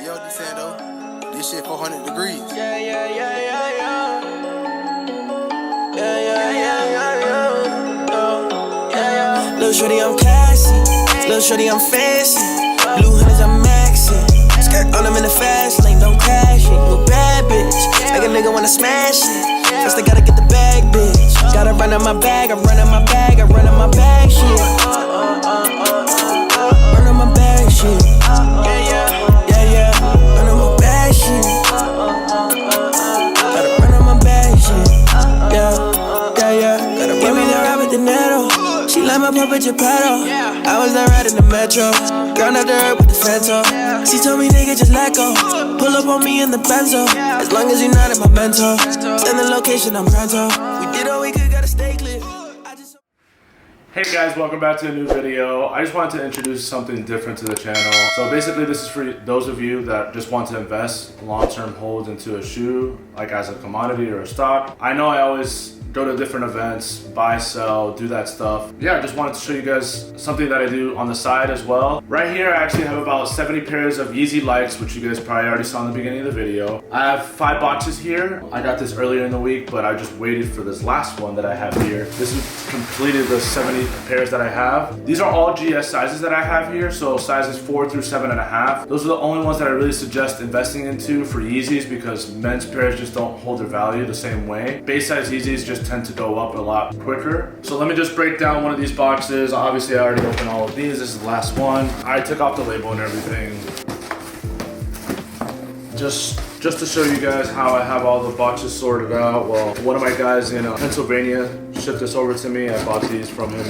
yo, this saying though, this shit 400 degrees. Little shorty, I'm classy. Little shorty, I'm fancy. Blue hunters, I'm maxing. Skirt on them in the fast lane, don't crash it. You a bad bitch, make a nigga wanna smash it. First I gotta get the bag, bitch. Gotta run on my bag, I run on my bag, I run on my bag, shit. Run on my bag, shit. Yeah. Run on my bag, shit. Gotta run on my bag, shit. Yeah. Gotta give me the Robert De Niro. She like my Papa Geppetto. I was not riding the metro. Ground out the earth with the Fento. She told me, nigga, just let go. Pull up on me in the Benzo. As long as you're not at my mentor. Send the location, I'm pronto. We did all we could, gotta stay clear. Hey guys, welcome back to a new video. I just wanted to introduce something different to the channel. So basically this is for those of you that just want to invest long-term holds into a shoe, like as a commodity or a stock. I know I always go to different events, buy, sell, do that stuff. Yeah, I just wanted to show you guys something that I do on the side as well. Right here, I actually have about 70 pairs of Yeezy lights, which you guys probably already saw in the beginning of the video. I have 5 boxes here. I got this earlier in the week, but I just waited for this last one that I have here. This has completed the 70 pairs that I have. These are all GS sizes that I have here, so sizes 4 through 7.5. Those are the only ones that I really suggest investing into for Yeezys because men's pairs just don't hold their value the same way. Base size Yeezys just tend to go up a lot quicker. So let me just break down one of these boxes. Obviously I already opened all of these. This is the last one. I took off the label and everything. Just to show you guys how I have all the boxes sorted out. Well, one of my guys in Pennsylvania shipped this over to me. I bought these from him.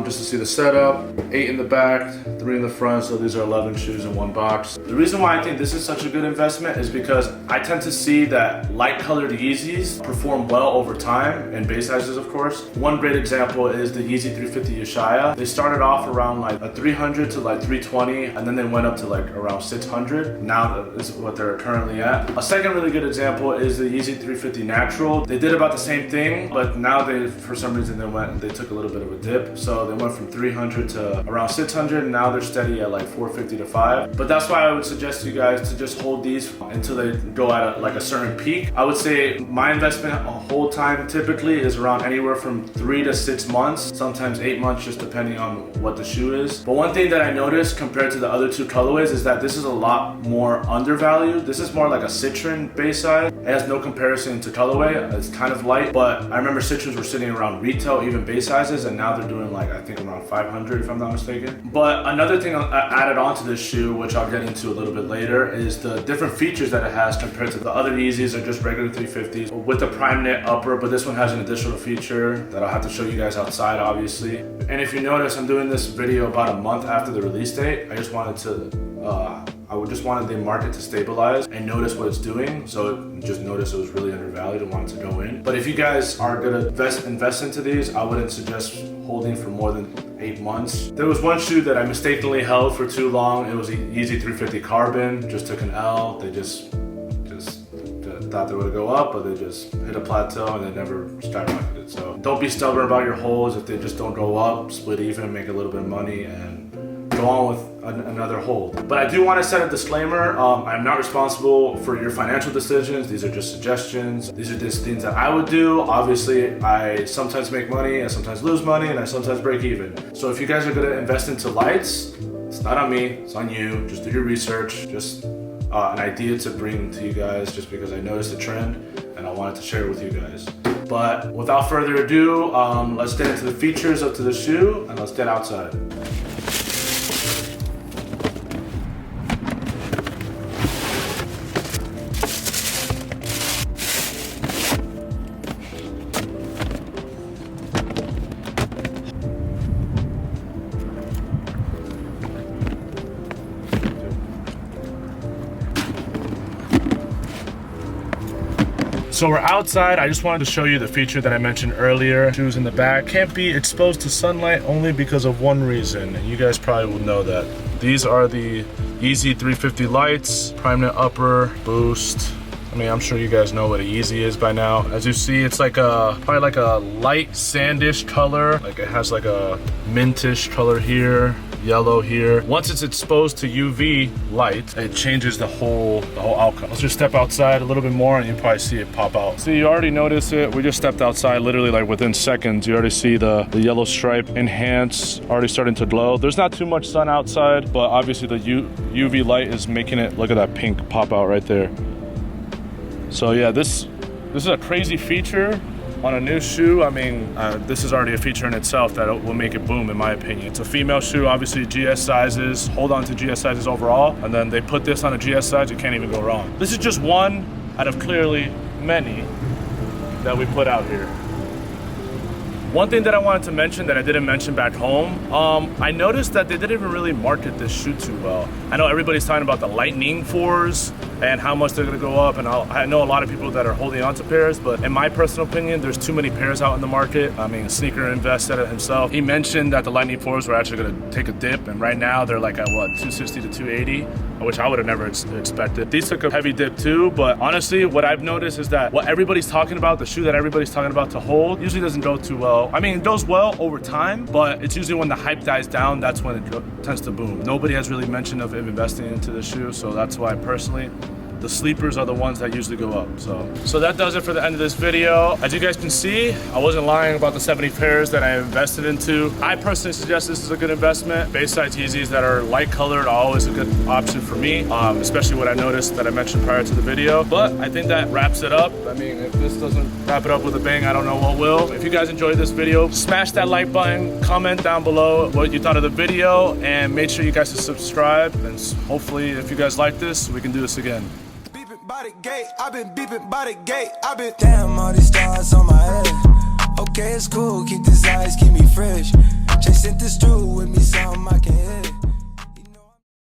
Just to see the setup, 8 in the back, 3 in the front, so these are 11 shoes in one box. The reason why I think this is such a good investment is because I tend to see that light colored Yeezys perform well over time, and base sizes of course. One great example is the Yeezy 350 Yeshaya. They started off around like a 300 to like 320, and then they went up to like around 600. Now that is what they're currently at. A second really good example is the Yeezy 350 Natural. They did about the same thing, but now they, for some reason, they took a little bit of a dip. So they went from 300 to around 600, and now they're steady at like 450 to 5. But that's why I would suggest you guys to just hold these until they go at like a certain peak. I would say my investment hold time typically is around anywhere from 3 to 6 months, sometimes 8 months, just depending on what the shoe is. But one thing that I noticed compared to the other two colorways is that this is a lot more undervalued. This is more like a Citron base size. It has no comparison to colorway. It's kind of light, but I remember Citrons were sitting around retail, even base sizes, and now they're doing like, I think around 500 if I'm not mistaken. But another thing I added on to this shoe, which I'll get into a little bit later, is the different features that it has compared to the other Yeezys or just regular 350s with the prime knit upper, but this one has an additional feature that I'll have to show you guys outside obviously. And if you notice, I'm doing this video about a month after the release date. I just wanted the market to stabilize and notice what it's doing. So just notice it was really undervalued and wanted to go in. But if you guys are gonna invest into these, I wouldn't suggest holding for more than 8 months. There was one shoe that I mistakenly held for too long. It was a Yeezy 350 Carbon, just took an L. They just thought they would go up, but they just hit a plateau and they never skyrocketed. So don't be stubborn about your holds. If they just don't go up, split even, make a little bit of money, and go on with another hold. But I do want to set a disclaimer. I'm not responsible for your financial decisions. These are just suggestions. These are just things that I would do. Obviously, I sometimes make money, I sometimes lose money, and I sometimes break even. So if you guys are going to invest into lights, it's not on me, it's on you. Just do your research. Just an idea to bring to you guys just because I noticed the trend and I wanted to share it with you guys. But without further ado, let's get into the features of the shoe and let's get outside. So we're outside. I just wanted to show you the feature that I mentioned earlier. Shoes in the back can't be exposed to sunlight only because of one reason, and you guys probably will know that. These are the Yeezy 350 lights, prime knit upper, boost. I mean, I'm sure you guys know what a Yeezy is by now. As you see, it's like probably like a light sandish color. Like it has like a mintish color here. yellow here. Once it's exposed to UV light, it changes the whole outcome. Let's just step outside a little bit more and you probably see it pop out. See, you already noticed it. We just stepped outside literally like within seconds. You already see the yellow stripe enhance, already starting to glow. There's not too much sun outside, but obviously the UV light is making it, look at that pink pop out right there. So yeah, this is a crazy feature on a new shoe. I mean, this is already a feature in itself that will make it boom, in my opinion. It's a female shoe, obviously GS sizes, hold on to GS sizes overall, and then they put this on a GS size, you can't even go wrong. This is just one out of clearly many that we put out here. One thing that I wanted to mention that I didn't mention back home, I noticed that they didn't even really market this shoe too well. I know everybody's talking about the Lightning 4s and how much they're gonna go up, and I know a lot of people that are holding on to pairs, but in my personal opinion, there's too many pairs out in the market. I mean, Sneaker Invest said it himself. He mentioned that the Lightning 4s were actually gonna take a dip, and right now they're like at what, 260 to 280, which I would have never expected. These took a heavy dip too, but honestly, what I've noticed is that what everybody's talking about, the shoe that everybody's talking about to hold, usually doesn't go too well. I mean, it goes well over time, but it's usually when the hype dies down, that's when it tends to boom. Nobody has really mentioned of investing into the shoe, so that's why personally, the sleepers are the ones that usually go up. So that does it for the end of this video. As you guys can see, I wasn't lying about the 70 pairs that I invested into. I personally suggest this is a good investment. Base size Yeezys that are light colored are always a good option for me, especially what I noticed that I mentioned prior to the video. But I think that wraps it up. I mean, if this doesn't wrap it up with a bang, I don't know what will. If you guys enjoyed this video, smash that like button, comment down below what you thought of the video, and make sure you guys subscribe. And hopefully, if you guys like this, we can do this again. By the gate, I've been beeping by the gate. I've been damn all these stars on my head. Okay, it's cool, keep this eyes, keep me fresh. Chasing this through with me, something I can hit.